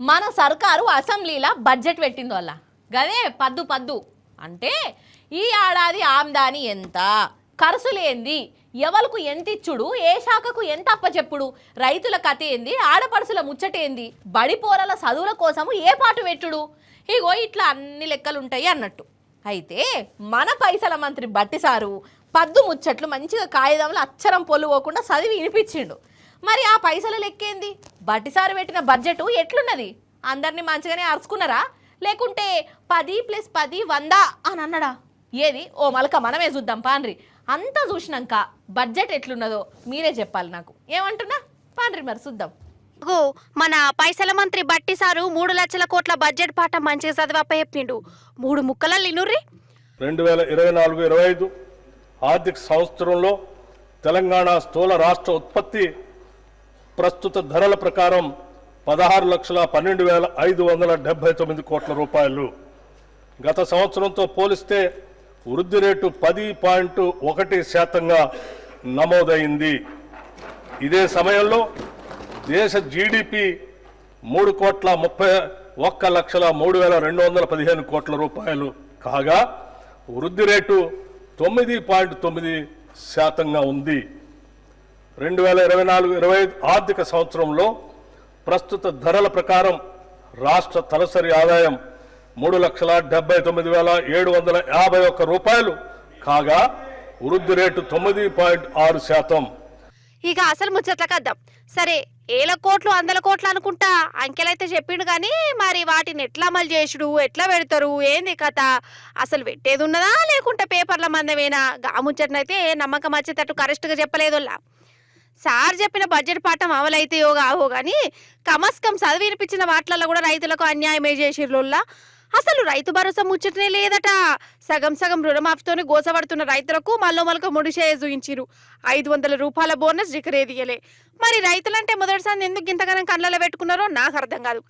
మన సర్కారు అసెంబ్లీలో బడ్జెట్ పెట్టింది వల్ల గదే పద్దు పద్దు అంటే ఈ ఏడాది ఆమ్దాని ఎంత, ఖర్చులేంది, ఎవలకు ఎంత ఇచ్చుడు, ఏ శాఖకు ఎంత అప్పచెప్పుడు, రైతుల కథ ఏంది, ఆడపడుసుల ముచ్చటేంది, బడిపోరల చదువుల కోసము ఏ పాటు పెట్టుడు, ఇగో ఇట్లా అన్ని లెక్కలు ఉంటాయి అన్నట్టు. అయితే మన పైసల మంత్రి బట్టి సారు పద్దు ముచ్చట్లు మంచిగా కాగితంలో అచ్చరం పొల్లుకోకుండా చదివి వినిపించిండు. మరి ఆ పైసల లెక్కేంది, బట్టిసారు పెట్టిన బడ్జెట్ ఎట్లున్నది, అందరినీ మంచిగానే అరుచుకున్నారా లేకుంటే 10+10 100 అని అన్నాడా? ఏది ఓ మలక మనమే చూద్దాం పాన్రి. అంతా చూసినాక బడ్జెట్ ఎట్లున్నదో మీరే చెప్పాలి నాకు. ఏమంటున్నా పాన్రి మరి చూద్దాం. మన పైసల మంత్రి బట్టి సారు 3 లక్షల కోట్ల బడ్జెట్ పాట మంచిగా చదివప్ప చెప్పిండు. 3 ముక్కల లినుర్రి. 2024-25 ఆర్థిక సంవత్సరంలో తెలంగాణ స్థూల రాష్ట్ర ఉత్పత్తి ప్రస్తుత ధరల ప్రకారం 16,12,579 కోట్ల రూపాయలు. గత సంవత్సరంతో పోలిస్తే వృద్ధి రేటు 10.1% నమోదైంది. ఇదే సమయంలో దేశ జీడిపి 3,31,03,215 కోట్ల రూపాయలు కాగా వృద్ధి రేటు 9.9% ఉంది. 2024-25 ఆర్థిక సంవత్సరంలో ప్రస్తుత ధరల ప్రకారం రాష్ట్ర తలసరి ఆదాయం 3,79,751 రూపాయలు కాగా వృద్ధి రేటు 9.6%. ఇక అసలు ముచ్చట్లకు వద్దాం. సరే, 1,000 కోట్లు 100 కోట్లు అనుకుంటా అంకెలైతే చెప్పిండు కానీ మరి వాటిని ఎట్లా అమలు చేసుడు, ఎట్లా పెడతారు, ఏంది కథ, అసలు పెట్టేది ఉన్నదా లేకుంటే పేపర్ల మందమేనా? గా ముచ్చటనైతే నమ్మకం వచ్చేటట్టు కరెక్ట్గా చెప్పలేదుల్లా. సార్ చెప్పిన బడ్జెట్ పాఠం అమలైతేయో కావో కానీ కమస్కం చదివి వినిపించిన వాటిలలో కూడా రైతులకు అన్యాయమే చేసిర్లోల్లా. అసలు రైతు భరోసా ముచ్చటనే లేదట. సగం సగం రుణమాఫీతోని గోసపడుతున్న రైతులకు మళ్ళొమలక ముడిషే చూయించిరు. 500 రూపాయల బోనస్ జికరేదియలే. మరి రైతులంటే మొదటిసారి ఎందుకు ఇంతగానం కళ్ళలో పెట్టుకున్నారో నాకు అర్థం కాదు.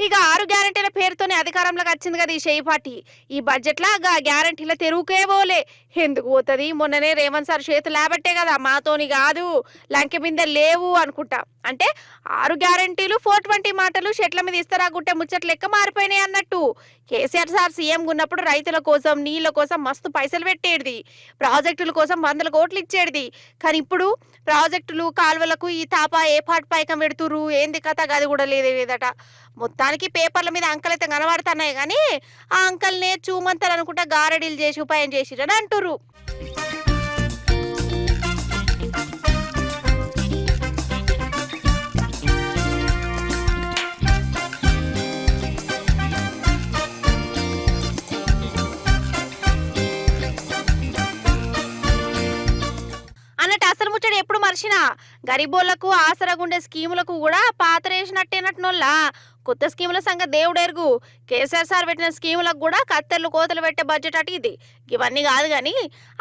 ఇక 6 గ్యారెంటీల పేరుతోనే అధికారంలోకి వచ్చింది కదా ఈ షేయి పార్టీ. ఈ బడ్జెట్ లా గ్యారెంటీల తెరువుకే పోలే. ఎందుకు పోతుంది? మొన్ననే రేవంత్ సార్ చేతులు లేబట్టే కదా, మాతోని కాదు లంకె మీద లేవు అనుకుంటా. అంటే 6 గ్యారెంటీలు 420 మాటలు షెట్ల మీద ఇస్తారా గుట్టే ముచ్చట్లు లెక్క మారిపోయినాయి అన్నట్టు. కేసీఆర్ సార్ సీఎం ఉన్నప్పుడు రైతుల కోసం నీళ్ళ కోసం మస్తు పైసలు పెట్టేది, ప్రాజెక్టుల కోసం 100 కోట్లు ఇచ్చేది. కానీ ఇప్పుడు ప్రాజెక్టులు కాలువలకు ఈ తాప ఏ పాటు పైకం పెడుతురు, ఏంది కథ గది కూడా లేదట. మొత్తానికి పేపర్ల మీద అంకలైతే కనబడుతున్నాయి కానీ ఆ అంకల్నే చూమంతారు అనుకుంటా గారడీలు చేసి ఉపాయం చేసిరని అంటురు. అన్నట్టు అసలు ముచ్చట ఎప్పుడు మర్చినా గరీబోళ్లకు ఆసరగుండే స్కీములకు కూడా పాతరేసినట్టేనట్టునోళ్ళ. కొత్త స్కీముల సంగతి దేవుడెరుగు. కేసీఆర్ సార్ పెట్టిన స్కీములకు కూడా కత్తెర్లు కోతలు పెట్టే బడ్జెట్ అటు ఇది. ఇవన్నీ కాదు కానీ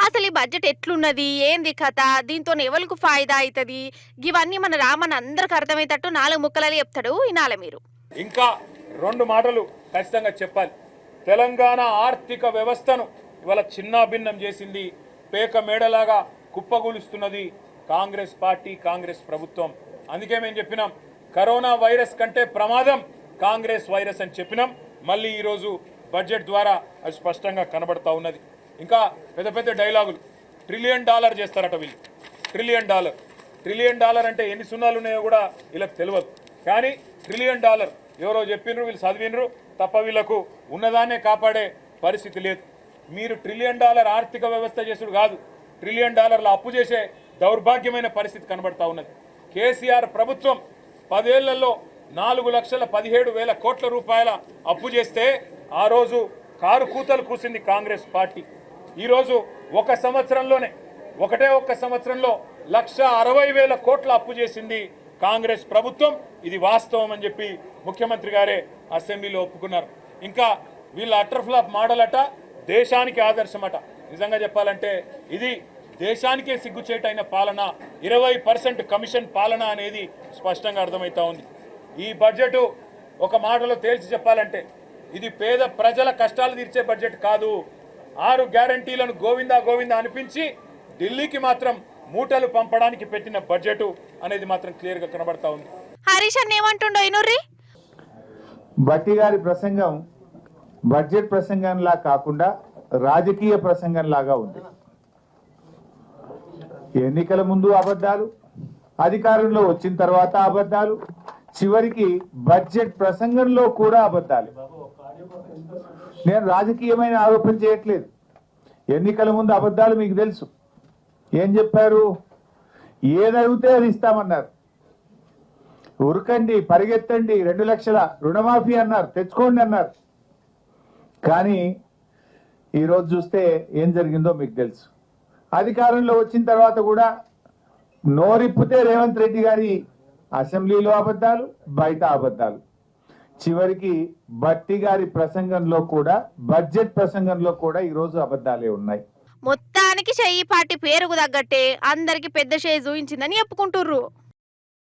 అసలు ఈ బడ్జెట్ ఎట్లున్నది, ఏంది కథ, దీంతో ఎవరికి ఫాయిదా అవుతుంది, ఇవన్నీ మన రామన్ అందరికి అర్థమయ్యేటట్టు 4 ముక్కలని చెప్తాడు. వినాలి మీరు. ఇంకా 2 మాటలు ఖచ్చితంగా చెప్పాలి. తెలంగాణ ఆర్థిక వ్యవస్థను ఇవాళ చిన్నాభిన్నం చేసింది, పేక మేడలాగా కుప్పగూలుస్తున్నది కాంగ్రెస్ పార్టీ, కాంగ్రెస్ ప్రభుత్వం. అందుకే మేము చెప్పినాం కరోనా వైరస్ కంటే ప్రమాదం కాంగ్రెస్ వైరస్ అని చెప్పినాం. మళ్ళీ ఈరోజు బడ్జెట్ ద్వారా అది స్పష్టంగా కనబడతా ఉన్నది. ఇంకా పెద్ద పెద్ద డైలాగులు. $1 ట్రిలియన్ చేస్తారట వీళ్ళు. $1 ట్రిలియన్ అంటే ఎన్ని సున్నాలు ఉన్నాయో కూడా వీళ్ళకి తెలియదు. కానీ $1 ట్రిలియన్ ఎవరో చెప్పినరు, వీళ్ళు చదివినరు తప్ప వీళ్ళకు ఉన్నదాన్నే కాపాడే పరిస్థితి లేదు. మీరు $1 ట్రిలియన్ ఆర్థిక వ్యవస్థ చేసుడు కాదు, $1 ట్రిలియన్ అప్పు చేసే దౌర్భాగ్యమైన పరిస్థితి కనబడతా ఉన్నది. కేసీఆర్ ప్రభుత్వం 10 ఏళ్లలో 4,17,000 కోట్ల రూపాయల అప్పు చేస్తే ఆ రోజు కారు కూతలు కూసింది కాంగ్రెస్ పార్టీ. ఈరోజు ఒక్క సంవత్సరంలో 1,60,000 కోట్ల అప్పు చేసింది కాంగ్రెస్ ప్రభుత్వం. ఇది వాస్తవం అని చెప్పి ముఖ్యమంత్రి గారే అసెంబ్లీలో ఒప్పుకున్నారు. ఇంకా వీళ్ళ అటర్ఫ్లాప్ మోడల్ అట దేశానికి ఆదర్శమట. నిజంగా చెప్పాలంటే ఇది దేశానికే సిగ్గుచేటైన పాలన, 20% కమిషన్ పాలన అనేది స్పష్టంగా అర్థమవుతా ఉంది. ఈ బడ్జెట్ ఒక మాటలో తేల్చి చెప్పాలంటే ఇది పేద ప్రజల కష్టాలు తీర్చే బడ్జెట్ కాదు. 6 గ్యారంటీలను గోవిందా గోవిందా అనిపించి ఢిల్లీకి మాత్రం మూటలు పంపడానికి పెట్టిన బడ్జెట్ అనేది మాత్రం క్లియర్గా కనబడతా ఉంది. హరీష్ అన్న ఏమంటుండో ఇనుర్రి. భట్టి గారి ప్రసంగం బడ్జెట్ ప్రసంగంలా కాకుండా రాజకీయ ప్రసంగంలాగా ఉంది. ఎన్నికల ముందు అబద్ధాలు, అధికారంలో వచ్చిన తర్వాత అబద్ధాలు, చివరికి బడ్జెట్ ప్రసంగంలో కూడా అబద్ధాలు. నేను రాజకీయమైన ఆరోపణ చేయట్లేదు. ఎన్నికల ముందు అబద్ధాలు మీకు తెలుసు. ఏం చెప్పారు? ఏదడిగితే అది ఇస్తామన్నారు. ఉరకండి, పరిగెత్తండి, 2 లక్షల రుణమాఫీ అన్నారు, తెచ్చుకోండి అన్నారు. కానీ ఈరోజు చూస్తే ఏం జరిగిందో మీకు తెలుసు. అధికారంలో వచ్చిన తర్వాత కూడా నోరిప్పితే రేవంత్ రెడ్డి గారి అసెంబ్లీలో అబద్ధాలు, బయట అబద్ధాలు. చివరికి భట్టి గారి ప్రసంగంలో కూడా, బడ్జెట్ ప్రసంగంలో కూడా ఈరోజు అబద్ధాలే ఉన్నాయి. మొత్తానికి చెయ్యి పార్టీ పేరుకు తగ్గట్టే అందరికి పెద్ద షేర్ చూయించిందని చెప్పుకుంటుర్రు.